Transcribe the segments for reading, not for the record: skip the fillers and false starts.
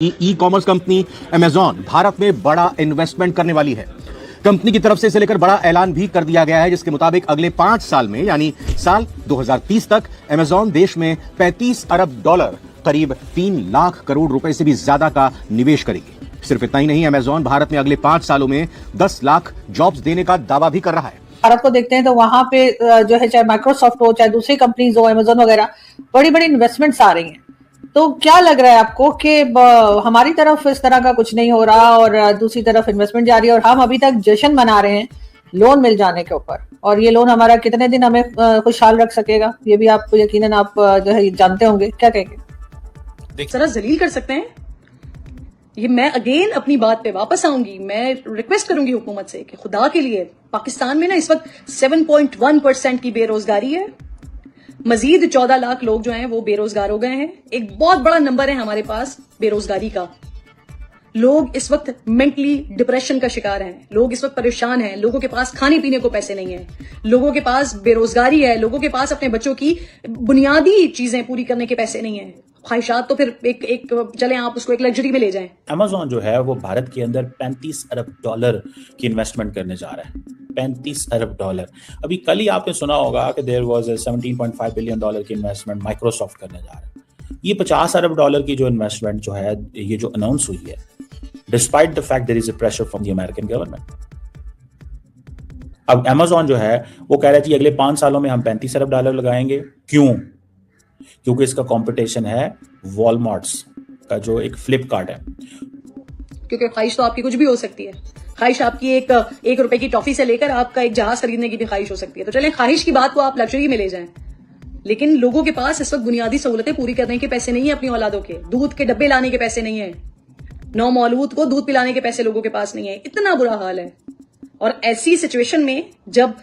E commerce company Amazon Bharat में बड़ा investment करने वाली है। कंपनी की तरफ से इसे लेकर बड़ा ऐलान भी कर दिया गया है, जिसके मुताबिक अगले 5 साल में यानी साल 2030 तक अमेजॉन देश में 35 अरब डॉलर करीब 3 लाख करोड़ रुपए से भी ज्यादा का निवेश करेगी। सिर्फ इतना ही नहीं, अमेजॉन भारत में अगले 5 सालों में 10 लाख जॉब्स देने का दावा भी कर रहा है। भारत को देखते हैं तो वहां पे जो है, चाहे माइक्रोसॉफ्ट हो, चाहे दूसरी कंपनीज हो, अमेजोन वगैरह, बड़ी बड़ी इन्वेस्टमेंट्स आ रही हैं। तो क्या लग रहा है आपको कि हमारी तरफ इस तरह का कुछ नहीं हो रहा और दूसरी तरफ इन्वेस्टमेंट जा रही है और हम अभी तक जश्न मना रहे हैं लोन मिल जाने के ऊपर, और ये लोन हमारा कितने दिन हमें खुशहाल रख सकेगा, ये भी आप यकीनन आप जो है जानते होंगे। क्या कहेंगे? जरा जलील कर सकते हैं ये। मैं अगेन अपनी बात पे वापस आऊंगी। मैं रिक्वेस्ट करूंगी हुकूमत से कि खुदा के लिए, पाकिस्तान में ना इस वक्त 7.1% की बेरोजगारी है। मजीद 14 लाख लोग जो हैं वो बेरोजगार हो गए हैं। एक बहुत बड़ा नंबर है हमारे पास बेरोजगारी का। लोग इस वक्त मेंटली डिप्रेशन का शिकार हैं। लोग इस वक्त परेशान हैं। लोगों के पास खाने पीने को पैसे नहीं है। लोगों के पास बेरोजगारी है। लोगों के पास अपने बच्चों की बुनियादी चीजें पूरी करने के पैसे नहीं है। ख्वाहिशात तो फिर एक चले आप उसको एक लग्जरी में ले जाएं। अमेजॉन जो है वो भारत के अंदर 35 अरब डॉलर की इन्वेस्टमेंट करने जा रहा है। 35 अरब डॉलर। अभी कल ही आपने सुना होगा कि देयर वाज 17.5 बिलियन डॉलर की इन्वेस्टमेंट माइक्रोसॉफ्ट करने जा रहा है। ये 50 अरब डॉलर की जो इन्वेस्टमेंट जो है, ये जो अनाउंस हुई है, despite the fact there is a pressure from the American government. अब अमेजॉन जो है वो कह रहा है कि अगले 5 सालों में हम 35 अरब डॉलर लगाएंगे। क्यों? क्योंकि इसका कंपटीशन है वॉलमार्ट्स का, जो एक फ्लिपकार्ट है। क्योंकि ख्वाहिश तो आपकी कुछ भी हो सकती है। ख्वाहिश आपकी एक रुपए की टॉफी से लेकर आपका एक जहाज खरीदने की भी ख्वाहिश हो सकती है। तो चलें, ख्वाहिश की बात को आप लग्जरी में ले जाएं, लेकिन लोगों के पास इस वक्त बुनियादी सहूलतें पूरी करने के पैसे नहीं है। अपनी औलादों के दूध के डब्बे लाने के पैसे नहीं है। नौ मौलूद को दूध पिलाने के पैसे लोगों के पास नहीं है। इतना बुरा हाल है। और ऐसी सिचुएशन में जब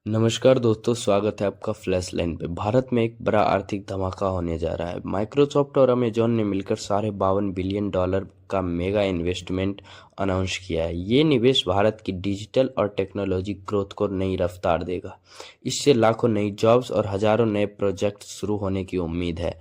नमस्कार दोस्तों, स्वागत है आपका फ्लैश लाइन पे। भारत में एक बड़ा आर्थिक धमाका होने जा रहा है। माइक्रोसॉफ्ट और अमेजॉन ने मिलकर $52 बिलियन का मेगा इन्वेस्टमेंट अनाउंस किया है। ये निवेश भारत की डिजिटल और टेक्नोलॉजी ग्रोथ को नई रफ्तार देगा। इससे लाखों नई जॉब्स और हजारों नए प्रोजेक्ट शुरू होने की उम्मीद है।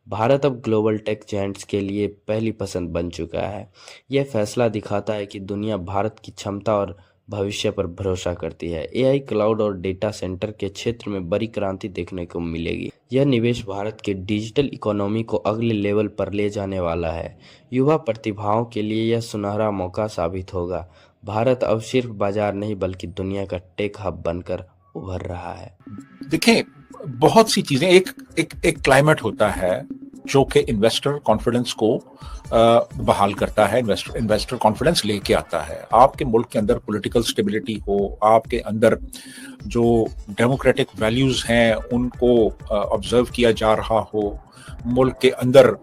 भारत अब ग्लोबल टेक जायंट्स के लिए पहली पसंद बन चुका है। यह फैसला दिखाता है कि दुनिया भारत की क्षमता और भविष्य पर भरोसा करती है। एआई, क्लाउड और डेटा सेंटर के क्षेत्र में बड़ी क्रांति देखने को मिलेगी। यह निवेश भारत के डिजिटल इकोनॉमी को अगले लेवल पर ले जाने वाला है। युवा प्रतिभाओं के लिए यह सुनहरा मौका साबित होगा। भारत अब सिर्फ बाजार नहीं बल्कि दुनिया का टेक हब बनकर उभर रहा है। देखें, बहुत सी चीजें, एक क्लाइमेट होता है जो कि इन्वेस्टर कॉन्फिडेंस को बहाल करता है, इन्वेस्टर कॉन्फिडेंस लेके आता है। आपके मुल्क के अंदर पॉलिटिकल स्टेबिलिटी हो, आपके अंदर जो डेमोक्रेटिक वैल्यूज हैं उनको ऑब्जर्व किया जा रहा हो, मुल्क के अंदर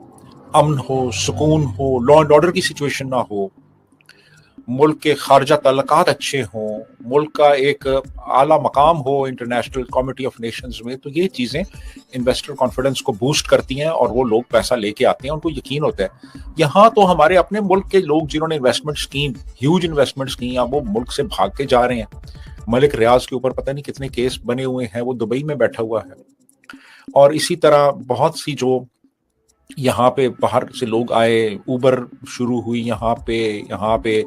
अमन हो, सुकून हो, लॉ एंड ऑर्डर की सिचुएशन ना हो, मुल्क के खारजा ताल्लुकात अच्छे हों, मुल्क का एक आला मकाम हो इंटरनेशनल कमिटी ऑफ नेशंस में, तो ये चीज़ें इन्वेस्टर कॉन्फिडेंस को बूस्ट करती हैं और वो लोग पैसा लेके आते हैं। उनको यकीन होता है। यहाँ तो हमारे अपने मुल्क के लोग जिन्होंने investment scheme, huge investment scheme, वो मुल्क से भाग के जा रहे हैं। मलिक रियाज के ऊपर पता नहीं कितने केस बने हुए हैं, वो दुबई में बैठा हुआ है। और इसी तरह बहुत सी जो यहाँ पे बाहर से लोग आए, उबर शुरू हुई यहाँ पे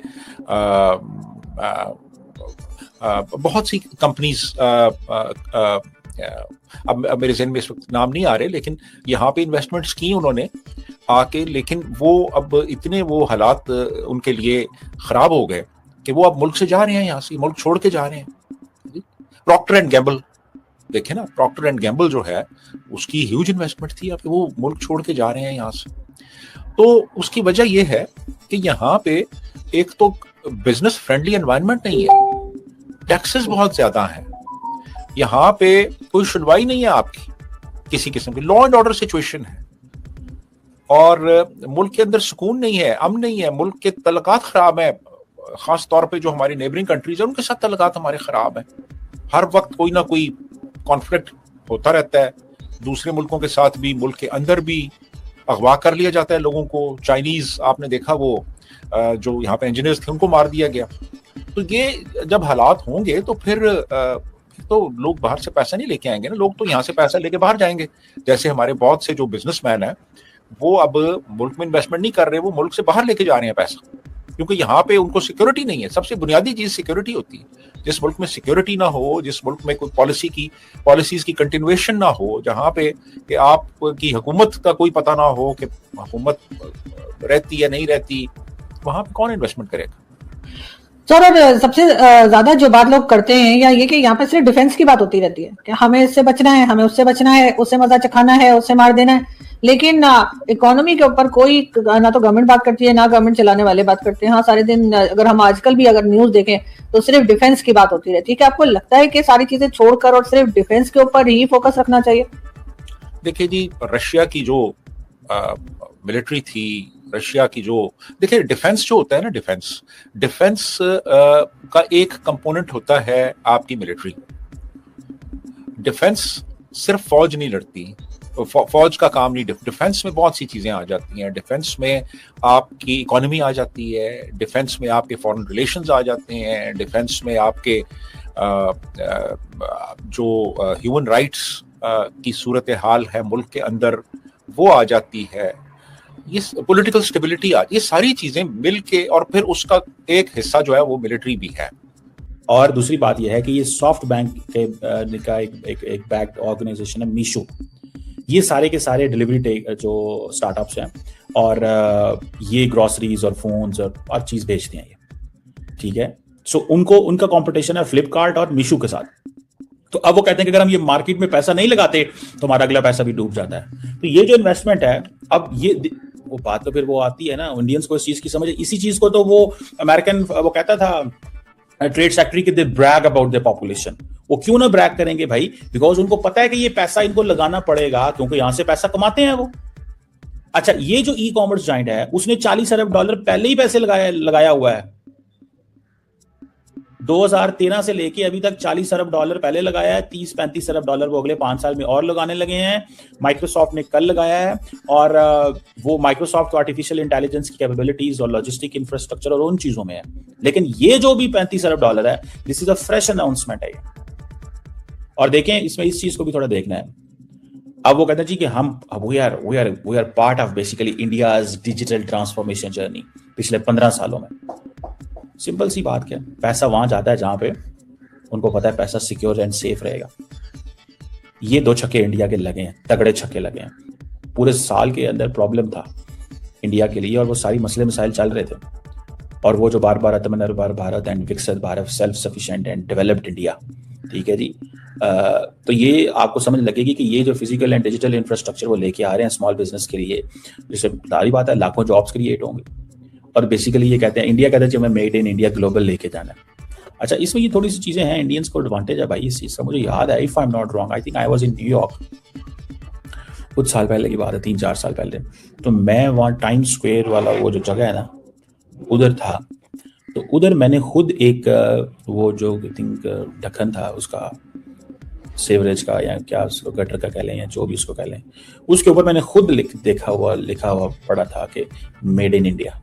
बहुत सी कंपनीज, अब मेरे ज़हन में इस वक्त नाम नहीं आ रहे, लेकिन यहाँ पे इन्वेस्टमेंट्स की उन्होंने आके, लेकिन वो अब इतने वो हालात उनके लिए ख़राब हो गए कि वो अब मुल्क से जा रहे हैं, यहाँ से मुल्क छोड़ के जा रहे हैं। प्रॉक्टर एंड गैम्बल देखे ना, प्रॉक्टर एंड गैम्बल जो है उसकी ह्यूज इन्वेस्टमेंट थी, अब वो मुल्क छोड़ के जा रहे हैं यहाँ से। तो उसकी वजह यह है कि यहाँ पे एक तो बिजनेस फ्रेंडली एनवायरनमेंट नहीं है, टैक्सेस बहुत ज्यादा हैं, यहाँ पे कोई सुनवाई नहीं है आपकी किसी किस्म की, लॉ एंड ऑर्डर सिचुएशन है, और मुल्क के अंदर सुकून नहीं है, अमन नहीं है, मुल्क के तल्लुकात खराब है। खास तौर पे जो हमारी नेबरिंग कंट्रीज है उनके साथ तल्लुकात हमारे खराब है। हर वक्त कोई ना कोई कॉन्फ्लिक्ट होता रहता है, दूसरे मुल्कों के साथ भी, मुल्क के अंदर भी अगवा कर लिया जाता है लोगों को। चाइनीज आपने देखा, वो जो यहाँ पे इंजीनियर्स थे उनको मार दिया गया। तो ये जब हालात होंगे तो फिर तो लोग बाहर से पैसा नहीं लेके आएंगे ना, लोग तो यहाँ से पैसा लेके बाहर जाएंगे। जैसे हमारे बहुत से जो बिजनेसमैन हैं वो अब मुल्क में इन्वेस्टमेंट नहीं कर रहे, वो मुल्क से बाहर लेके जा रहे हैं पैसा, क्योंकि यहाँ पे उनको सिक्योरिटी नहीं है। सबसे बुनियादी चीज सिक्योरिटी होती है। जिस मुल्क में सिक्योरिटी ना हो, जिस मुल्क में कोई पॉलिसीज की कंटिन्यूएशन ना हो, जहाँ पे कि आपकी हुकूमत का कोई पता ना हो कि हुकूमत रहती या नहीं रहती, वहां पे कौन इन्वेस्टमेंट करेगा? सर, और सबसे ज्यादा जो बात लोग करते हैं या ये कि यहाँ पे सिर्फ डिफेंस की बात होती रहती है कि हमें इससे बचना है, हमें उससे बचना है, उससे मजा चखाना है, उससे मार देना है, लेकिन इकोनॉमी के ऊपर कोई ना तो गवर्नमेंट बात करती है ना गवर्नमेंट चलाने वाले बात करते हैं। हाँ, सारे दिन अगर हम आजकल भी अगर न्यूज देखें तो सिर्फ डिफेंस की बात होती रहती है। क्या आपको लगता है कि सारी चीजें छोड़कर और सिर्फ डिफेंस के ऊपर ही फोकस रखना चाहिए? देखिए जी, रशिया की जो मिलिट्री थी, रशिया की जो, देखिए डिफेंस जो होता है ना, डिफेंस का एक कंपोनेंट होता है आपकी मिलिट्री। डिफेंस सिर्फ फौज नहीं लड़ती, फौज का काम नहीं। डिफेंस में बहुत सी चीजें आ जाती हैं। डिफेंस में आपकी इकोनॉमी आ जाती है, डिफेंस में आपके फॉरेन रिलेशंस आ जाते हैं, डिफेंस में आपके जो ह्यूमन राइट्स की सूरत हाल है मुल्क के अंदर वो आ जाती है, ये पॉलिटिकल स्टेबिलिटी ये सारी चीजें मिल के, और फिर उसका एक हिस्सा जो है वो मिलिट्री भी है। और दूसरी बात यह है कि ये सॉफ्ट बैंक का एक बैक्ड ऑर्गेनाइजेशन है मीशो। ये सारे के सारे डिलीवरी जो स्टार्टअप्स हैं, और ये ग्रोसरीज और फोन्स और चीज बेचते हैं ये, ठीक है। सो उनका कंपटीशन है फ्लिपकार्ट और मीशो के साथ। तो अब वो कहते हैं कि अगर हम ये मार्केट में पैसा नहीं लगाते तो हमारा अगला पैसा भी डूब जाता है। तो ये जो इन्वेस्टमेंट है, अब ये वो बात तो फिर वो आती है ना, इंडियंस को इस चीज की समझ, इसी चीज को तो वो अमेरिकन वो कहता था ट्रेड सेक्रेटरी कि दे ब्रैग अबाउट द पॉपुलेशन। वो क्यों ना ब्रैग करेंगे भाई? बिकॉज उनको पता है कि ये पैसा इनको लगाना पड़ेगा, क्योंकि यहां से पैसा कमाते हैं वो। अच्छा, ये जो ई कॉमर्स जाइंट है उसने $40 अरब पहले ही पैसे लगाया हुआ है। 2013 से लेके अभी तक $40 अरब पहले लगाया है, 30-35 अरब वो अगले 5 साल में और लगाने लगे हैं। माइक्रोसॉफ्ट ने कल लगाया है, और वो माइक्रोसॉफ्ट आर्टिफिशियल इंटेलिजेंस की कैपेबिलिटीज और लॉजिस्टिक इंफ्रास्ट्रक्चर और उन चीजों में है। लेकिन ये जो भी $35 अरब है, this is a fresh announcement है। और देखें, इसमें इस चीज को भी थोड़ा देखना है। अब वो कहते हैं जी कि हम we are part of basically India's digital transformation journey पिछले 15 सालों में। सिंपल सी बात क्या, पैसा वहां जाता है जहां पे उनको पता है पैसा सिक्योर एंड सेफ रहेगा। ये 2 छक्के इंडिया के लगे हैं, तगड़े छक्के लगे हैं। पूरे साल के अंदर प्रॉब्लम था इंडिया के लिए, और वो सारी मसले मसाइल चल रहे थे, और वो जो बार आत्मनिर्भर भारत एंड विकसित Bharat, self sufficient and developed India, ठीक है जी। तो ये आपको समझ लगेगी कि ये जो फिजिकल एंड डिजिटल इंफ्रास्ट्रक्चर वो लेके आ रहे हैं स्मॉल बिजनेस के लिए, जिससे सारी बात है लाखों जॉब्स क्रिएट होंगे। और बेसिकली ये कहते हैं, इंडिया कहता है कि हमें मेड इन इंडिया ग्लोबल लेके जाना है। अच्छा, इसमें ये थोड़ी सी चीजें हैं, इंडियंस को एडवांटेज है भाई इस चीज का। मुझे याद है, if I am not wrong, I think I was in New York, कुछ साल पहले की बात है, 3-4 साल पहले। तो मैं वहाँ टाइम स्क्वायर वाला वो जो जगह है ना, उधर था। तो उधर मैंने खुद एक वो जो आई थिंक ढक्कन था उसका, सेवरेज का या क्या उसको गटर का कह लें या जो भी उसको कह लें, उसके ऊपर मैंने खुद लिखा हुआ पढ़ा था कि मेड इन इंडिया।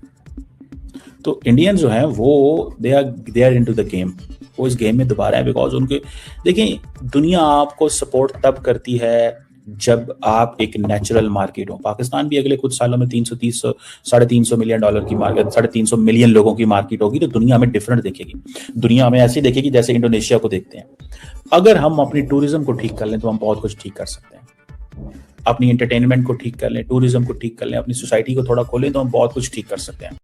तो इंडियन जो हैं वो they are into the game, वो इस गेम में दोबारा है। बिकॉज उनके देखें, दुनिया आपको सपोर्ट तब करती है जब आप एक नेचुरल मार्केट हो। पाकिस्तान भी अगले कुछ सालों में 300-350 मिलियन डॉलर की मार्केट, 350 मिलियन लोगों की मार्केट होगी। तो दुनिया में डिफरेंट देखेगी, दुनिया में ऐसे देखेगी जैसे इंडोनेशिया को देखते हैं। अगर हम अपनी टूरिज्म को ठीक कर लें तो हम बहुत कुछ ठीक कर सकते हैं। अपनी एंटरटेनमेंट को ठीक कर लें, टूरिज्म को ठीक कर लें, अपनी सोसाइटी को थोड़ा खोलें तो हम बहुत कुछ ठीक कर सकते हैं।